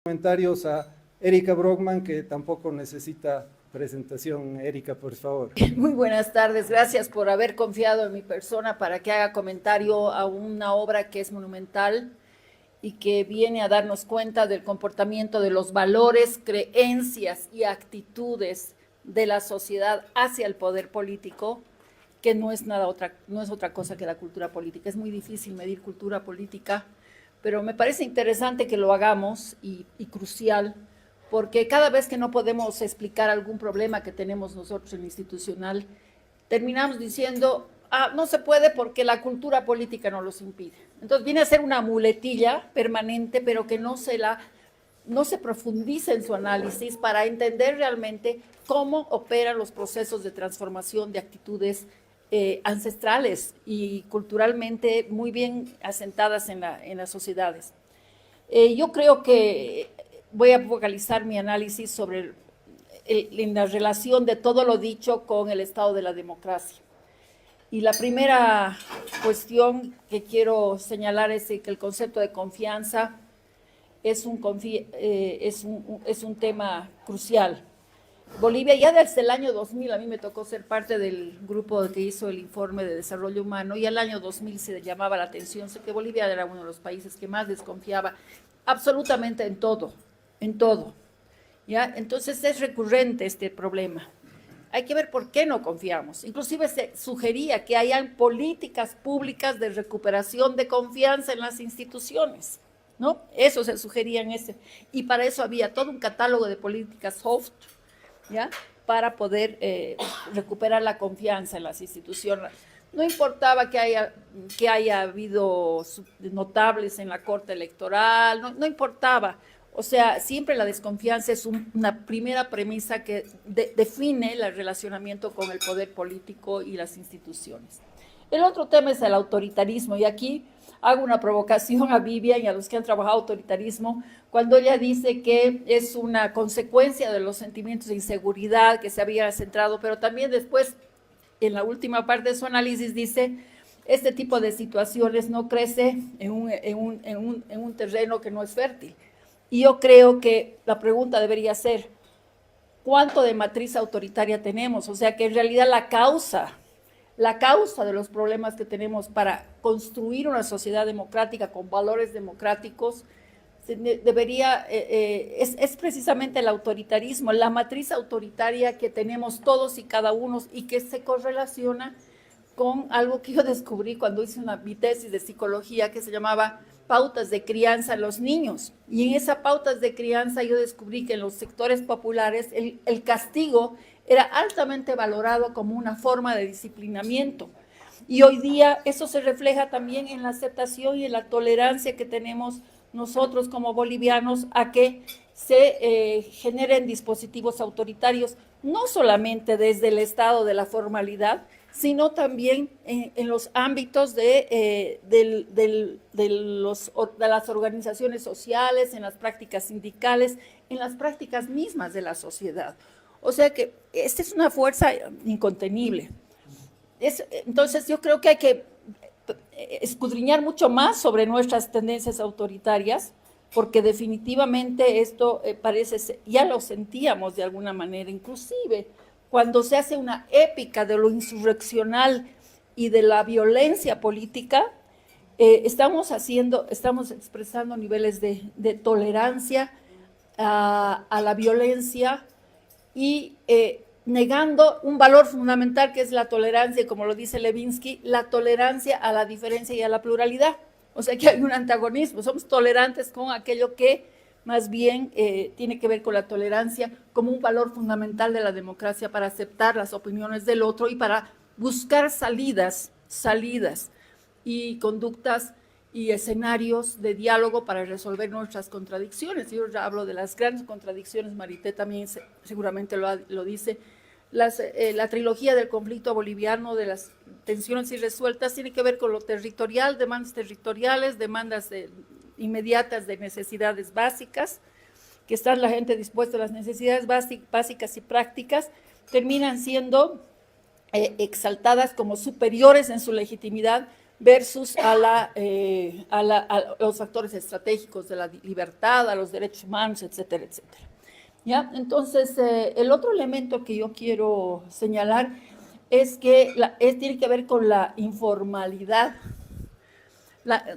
Comentarios a Erika Brockman, que tampoco necesita presentación. Erika, por favor. Muy buenas tardes, gracias por haber confiado en mi persona para que haga comentario a una obra que es monumental y que viene a darnos cuenta del comportamiento de los valores, creencias y actitudes de la sociedad hacia el poder político, que no es otra cosa que la cultura política. Es muy difícil medir cultura política, pero me parece interesante que lo hagamos y crucial, porque cada vez que no podemos explicar algún problema que tenemos nosotros en lo institucional, terminamos diciendo, no se puede porque la cultura política no los impide. Entonces viene a ser una muletilla permanente, pero que no se profundiza en su análisis para entender realmente cómo operan los procesos de transformación de actitudes ancestrales y culturalmente muy bien asentadas en las sociedades. Yo creo que voy a focalizar mi análisis sobre en la relación de todo lo dicho con el estado de la democracia. Y la primera cuestión que quiero señalar es que el concepto de confianza es un tema crucial. Bolivia ya desde el año 2000, a mí me tocó ser parte del grupo que hizo el informe de desarrollo humano, y el año 2000 se llamaba la atención, sé que Bolivia era uno de los países que más desconfiaba absolutamente en todo, ¿ya? Entonces es recurrente este problema. Hay que ver por qué no confiamos. Inclusive se sugería que hayan políticas públicas de recuperación de confianza en las instituciones, ¿no? Eso se sugería y para eso había todo un catálogo de políticas soft, ¿ya? Para poder recuperar la confianza en las instituciones. No importaba que haya habido notables en la Corte Electoral, no importaba. O sea, siempre la desconfianza es una primera premisa que define el relacionamiento con el poder político y las instituciones. El otro tema es el autoritarismo, y aquí hago una provocación a Vivian y a los que han trabajado autoritarismo, cuando ella dice que es una consecuencia de los sentimientos de inseguridad que se había centrado, pero también después, en la última parte de su análisis, dice, este tipo de situaciones no crece en un terreno que no es fértil. Y yo creo que la pregunta debería ser, ¿cuánto de matriz autoritaria tenemos? O sea, que en realidad la causa de los problemas que tenemos para construir una sociedad democrática con valores democráticos es precisamente el autoritarismo, la matriz autoritaria que tenemos todos y cada uno, y que se correlaciona con algo que yo descubrí cuando hice mi tesis de psicología, que se llamaba pautas de crianza en los niños. Y en esas pautas de crianza yo descubrí que en los sectores populares el castigo era altamente valorado como una forma de disciplinamiento. Y hoy día eso se refleja también en la aceptación y en la tolerancia que tenemos nosotros como bolivianos a que se generen dispositivos autoritarios, no solamente desde el estado de la formalidad, sino también en los ámbitos de las organizaciones sociales, en las prácticas sindicales, en las prácticas mismas de la sociedad. O sea que esta es una fuerza incontenible. Entonces yo creo que hay que escudriñar mucho más sobre nuestras tendencias autoritarias, porque definitivamente esto ya lo sentíamos de alguna manera, inclusive cuando se hace una épica de lo insurreccional y de la violencia política, estamos expresando niveles de tolerancia a la violencia y negando un valor fundamental que es la tolerancia, como lo dice Levinsky, la tolerancia a la diferencia y a la pluralidad. O sea que hay un antagonismo, somos tolerantes con aquello que más bien tiene que ver con la tolerancia como un valor fundamental de la democracia para aceptar las opiniones del otro y para buscar salidas y conductas y escenarios de diálogo para resolver nuestras contradicciones. Yo ya hablo de las grandes contradicciones, Marité también seguramente lo dice. La trilogía del conflicto boliviano, de las tensiones irresueltas, tiene que ver con lo territorial, demandas territoriales, demandas inmediatas de necesidades básicas, que está la gente dispuesta a las necesidades básicas y prácticas, terminan siendo exaltadas como superiores en su legitimidad versus a los factores estratégicos de la libertad, a los derechos humanos, etcétera, etcétera. ¿Ya? Entonces, el otro elemento que yo quiero señalar es que tiene que ver con la informalidad.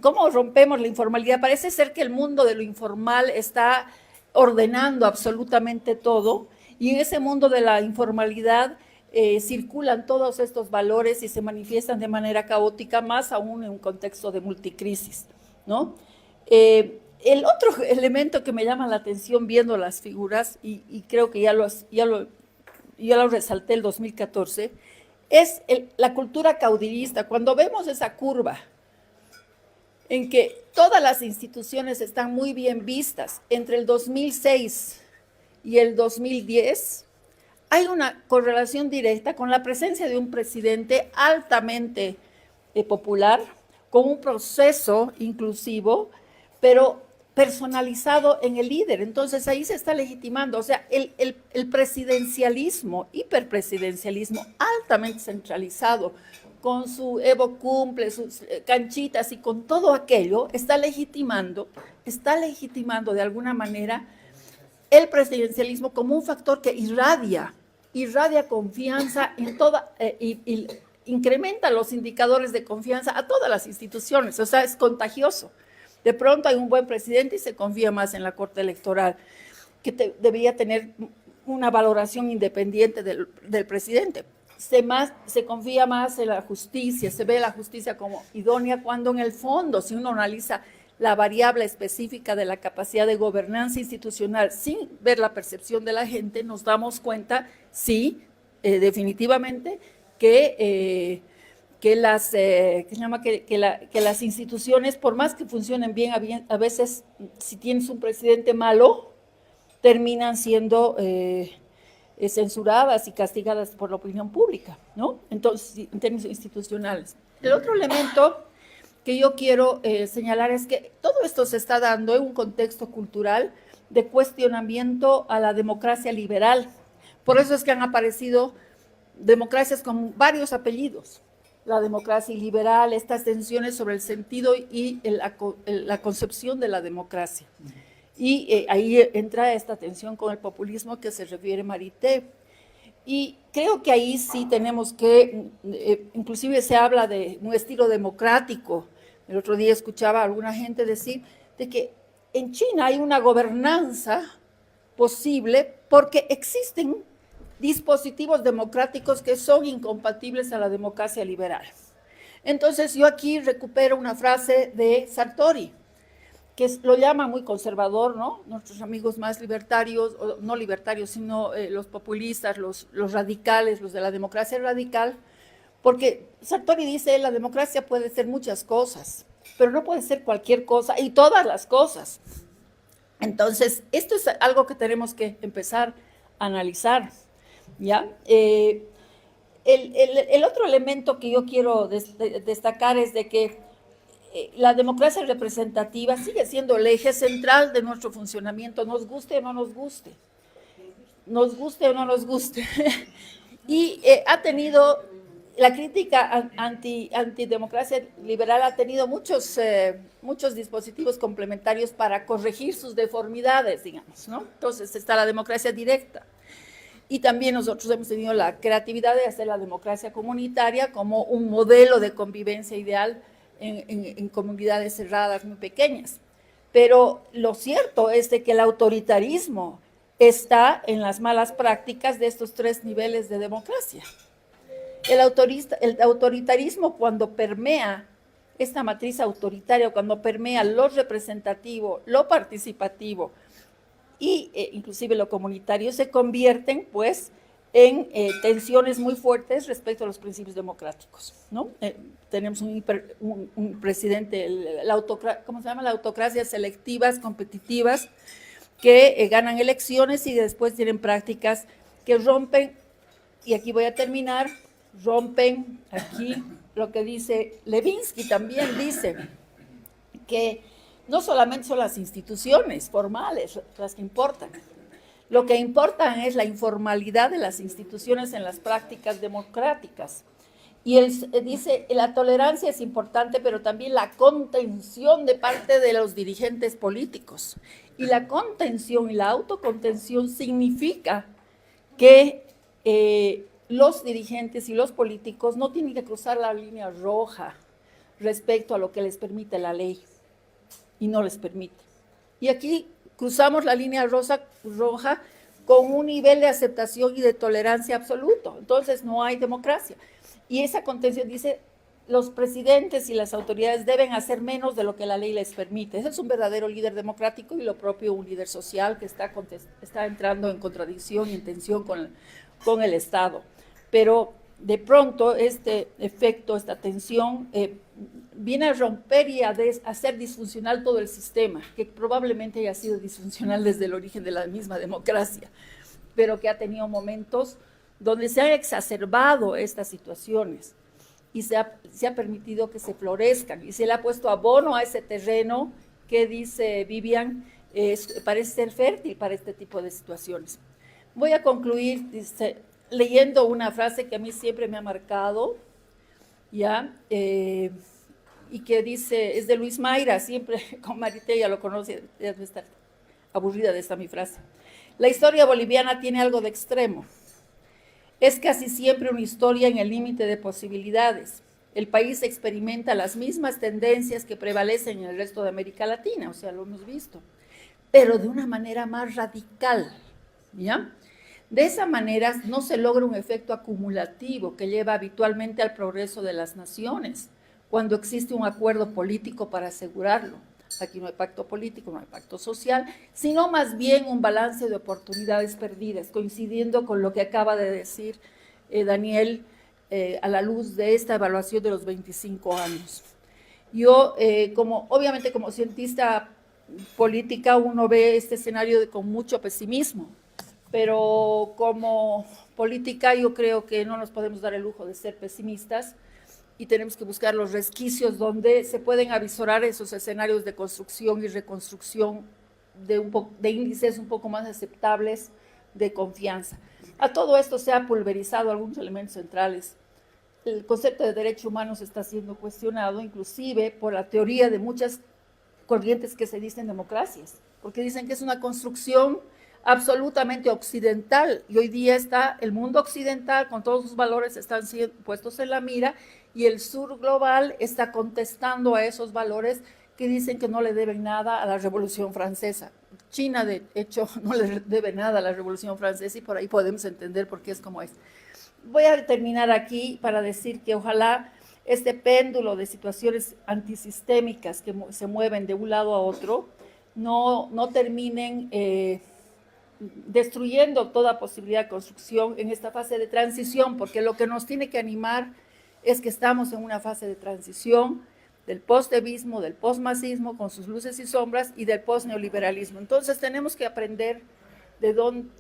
¿Cómo rompemos la informalidad? Parece ser que el mundo de lo informal está ordenando absolutamente todo, y en ese mundo de la informalidad circulan todos estos valores y se manifiestan de manera caótica, más aún en un contexto de multicrisis, ¿no? El otro elemento que me llama la atención viendo las figuras, y creo que ya lo resalté el 2014, es la cultura caudillista. Cuando vemos esa curva en que todas las instituciones están muy bien vistas entre el 2006 y el 2010, hay una correlación directa con la presencia de un presidente altamente popular, con un proceso inclusivo, pero personalizado en el líder. Entonces ahí se está legitimando, o sea, el presidencialismo, hiperpresidencialismo altamente centralizado, con su Evo Cumple, sus canchitas y con todo aquello, está legitimando de alguna manera el presidencialismo como un factor que irradia confianza en toda, y incrementa los indicadores de confianza a todas las instituciones, o sea, es contagioso. De pronto hay un buen presidente y se confía más en la Corte Electoral, que debería tener una valoración independiente del presidente. Se confía más en la justicia, se ve la justicia como idónea, cuando en el fondo, si uno analiza la variable específica de la capacidad de gobernanza institucional sin ver la percepción de la gente, nos damos cuenta, sí, definitivamente, que las instituciones, por más que funcionen bien, a veces, si tienes un presidente malo, terminan siendo censuradas y castigadas por la opinión pública, ¿no? Entonces, en términos institucionales. El otro elemento que yo quiero señalar es que todo esto se está dando en un contexto cultural de cuestionamiento a la democracia liberal. Por eso es que han aparecido democracias con varios apellidos. La democracia liberal, estas tensiones sobre el sentido y la concepción de la democracia. Y ahí entra esta tensión con el populismo que se refiere Marité. Y creo que ahí sí tenemos que, inclusive se habla de un estilo democrático. El otro día escuchaba a alguna gente decir de que en China hay una gobernanza posible porque existen dispositivos democráticos que son incompatibles a la democracia liberal. Entonces yo aquí recupero una frase de Sartori, que lo llama muy conservador, ¿no? Nuestros amigos más libertarios, o no libertarios, sino los populistas, los radicales, los de la democracia radical, porque Sartori dice, la democracia puede ser muchas cosas, pero no puede ser cualquier cosa y todas las cosas. Entonces, esto es algo que tenemos que empezar a analizar, ¿ya? El otro elemento que yo quiero destacar es de que la democracia representativa sigue siendo el eje central de nuestro funcionamiento, nos guste o no nos guste, y ha tenido, la crítica antidemocracia liberal ha tenido muchos dispositivos complementarios para corregir sus deformidades, digamos, ¿no? Entonces está la democracia directa, y también nosotros hemos tenido la creatividad de hacer la democracia comunitaria como un modelo de convivencia ideal en comunidades cerradas muy pequeñas. Pero lo cierto es de que el autoritarismo está en las malas prácticas de estos tres niveles de democracia. El autoritarismo, cuando permea esta matriz autoritaria, cuando permea lo representativo, lo participativo y inclusive lo comunitario, se convierten pues en tensiones muy fuertes respecto a los principios democráticos, ¿no? Tenemos un presidente, ¿cómo se llama? La autocracia selectivas, competitivas, que ganan elecciones y después tienen prácticas que rompen, y aquí voy a terminar, rompen aquí lo que dice Levinsky, también dice que no solamente son las instituciones formales las que importan, lo que importa es la informalidad de las instituciones en las prácticas democráticas. Y él dice, la tolerancia es importante, pero también la contención de parte de los dirigentes políticos. Y la contención y la autocontención significa que los dirigentes y los políticos no tienen que cruzar la línea roja respecto a lo que les permite la ley, y no les permite. Y aquí cruzamos la línea roja con un nivel de aceptación y de tolerancia absoluto. Entonces no hay democracia. Y esa contención dice, los presidentes y las autoridades deben hacer menos de lo que la ley les permite. Ese es un verdadero líder democrático, y lo propio un líder social que está entrando en contradicción y en tensión con el Estado. Pero de pronto este efecto, esta tensión, viene a romper y a hacer disfuncional todo el sistema, que probablemente haya sido disfuncional desde el origen de la misma democracia, pero que ha tenido momentos donde se han exacerbado estas situaciones y se ha permitido que se florezcan, y se le ha puesto abono a ese terreno que, dice Vivian, parece ser fértil para este tipo de situaciones. Voy a concluir leyendo una frase que a mí siempre me ha marcado, ¿ya? Y que dice, es de Luis Mayra, siempre con Marité ya lo conoce, debe estar aburrida de esta mi frase. La historia boliviana tiene algo de extremo. Es casi siempre una historia en el límite de posibilidades. El país experimenta las mismas tendencias que prevalecen en el resto de América Latina, o sea, lo hemos visto, pero de una manera más radical, ¿ya? De esa manera no se logra un efecto acumulativo que lleva habitualmente al progreso de las naciones, cuando existe un acuerdo político para asegurarlo. Aquí no hay pacto político, no hay pacto social, sino más bien un balance de oportunidades perdidas, coincidiendo con lo que acaba de decir Daniel a la luz de esta evaluación de los 25 años. Yo, obviamente como cientista política, uno ve este escenario con mucho pesimismo, pero como política yo creo que no nos podemos dar el lujo de ser pesimistas, y tenemos que buscar los resquicios donde se pueden avisorar esos escenarios de construcción y reconstrucción de índices un poco más aceptables de confianza. A todo esto se ha pulverizado algunos elementos centrales. El concepto de derechos humanos está siendo cuestionado, inclusive por la teoría de muchas corrientes que se dicen democracias, porque dicen que es una construcción absolutamente occidental, y hoy día está el mundo occidental con todos sus valores están siendo puestos en la mira, y el sur global está contestando a esos valores que dicen que no le deben nada a la Revolución Francesa. China, de hecho, no le debe nada a la Revolución Francesa, y por ahí podemos entender por qué es como es. Voy a terminar aquí para decir que ojalá este péndulo de situaciones antisistémicas que se mueven de un lado a otro no terminen destruyendo toda posibilidad de construcción en esta fase de transición, porque lo que nos tiene que animar es que estamos en una fase de transición del post-evismo, del post-masismo, con sus luces y sombras, y del post-neoliberalismo. Entonces tenemos que aprender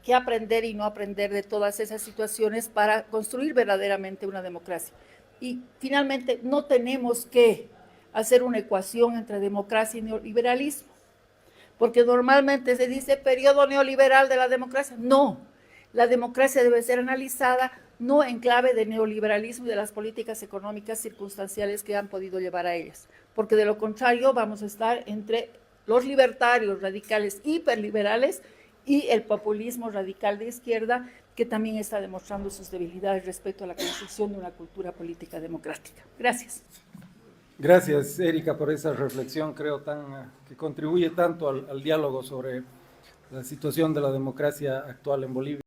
qué aprender y no aprender de todas esas situaciones para construir verdaderamente una democracia. Y finalmente, no tenemos que hacer una ecuación entre democracia y neoliberalismo, porque normalmente se dice periodo neoliberal de la democracia. No, la democracia debe ser analizada no en clave de neoliberalismo y de las políticas económicas circunstanciales que han podido llevar a ellas, porque de lo contrario vamos a estar entre los libertarios radicales hiperliberales y el populismo radical de izquierda, que también está demostrando sus debilidades respecto a la construcción de una cultura política democrática. Gracias. Gracias, Erika, por esa reflexión, creo, que contribuye tanto al diálogo sobre la situación de la democracia actual en Bolivia.